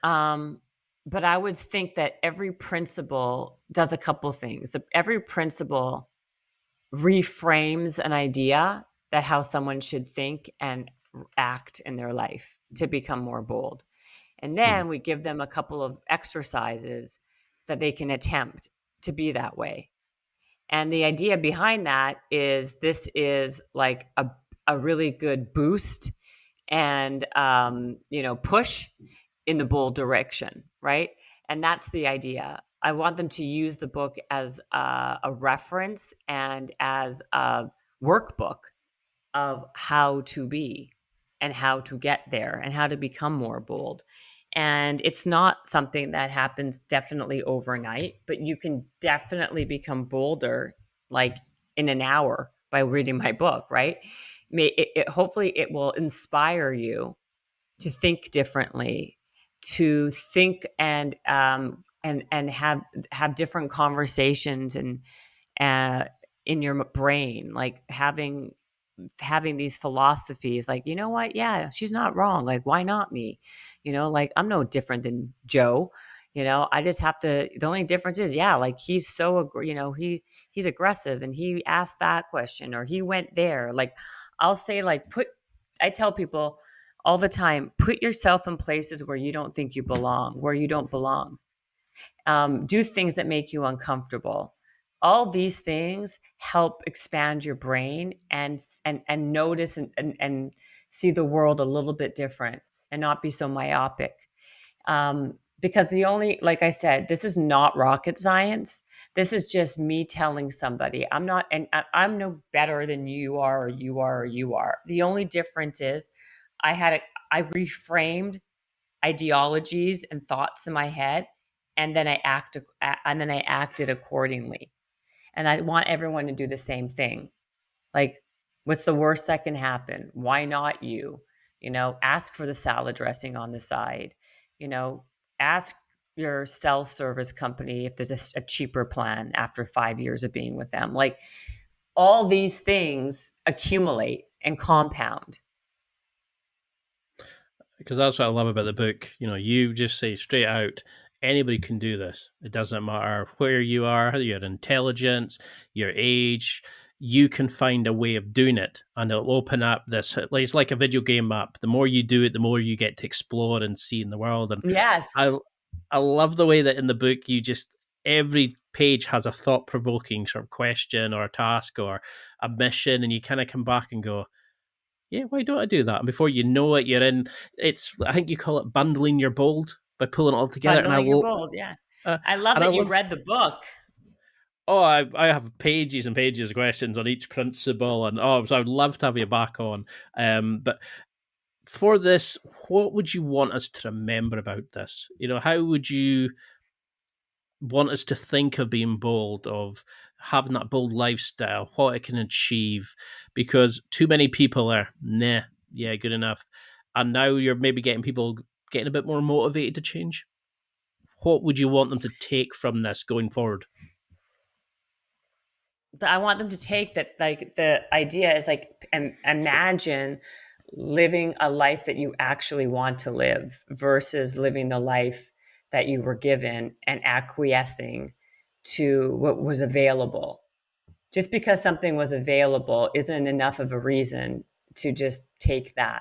Um, but I would think that every principle does a couple things. Every principle reframes an idea that how someone should think and act in their life to become more bold. And Hmm. then we give them a couple of exercises that they can attempt to be that way. And the idea behind that is this is like a really good boost and push in the bold direction, right? And that's the idea. I want them to use the book as a reference and as a workbook of how to be and how to get there and how to become more bold. And it's not something that happens definitely overnight, but you can definitely become bolder like in an hour by reading my book, right? Hopefully it will inspire you to think differently, to think and have different conversations and uh, in your brain, like having these philosophies like, you know what, yeah, she's not wrong, like why not me, like I'm no different than Joe. I just have to, the only difference is, yeah, like he's he's aggressive and he asked that question or he went there. Like I'll say, like, I tell people all the time, put yourself in places where you don't think you belong, where you don't belong. Do things that make you uncomfortable. All these things help expand your brain and notice and see the world a little bit different and not be so myopic. Because like I said, this is not rocket science. This is just me telling somebody I'm not, and I'm no better than you are, or you are, or you are. The only difference is I had a, I reframed ideologies and thoughts in my head, and then I acted accordingly. And I want everyone to do the same thing. Like, what's the worst that can happen? Why not you? Ask for the salad dressing on the side. You know, ask your cell service company if there's a cheaper plan after 5 years of being with them. Like, all these things accumulate and compound. Because that's what I love about the book. You just say straight out, anybody can do this. It doesn't matter where you are, your intelligence, your age. You can find a way of doing it, and it'll open up this. Like, it's like a video game map. The more you do it, the more you get to explore and see in the world. And Yes. I, I love the way that in the book you just every page has a thought provoking sort of question or a task or a mission, and you kind of come back and go, yeah, why don't I do that? And before you know it, you're in. It's I think you call it bundling your bold by pulling it all together. And I Bundling your will, bold. Yeah. uh, I love and I that you love. read the book. Oh, I have pages and pages of questions on each principle, and so I would love to have you back on. But for this, what would you want us to remember about this? How would you want us to think of being bold, of having that bold lifestyle, what it can achieve? Because too many people are, nah, yeah, good enough. And now you're maybe getting people getting a bit more motivated to change. What would you want them to take from this going forward? I want them to take that, like, the idea is like, imagine living a life that you actually want to live versus living the life that you were given and acquiescing to what was available. Just because something was available isn't enough of a reason to just take that.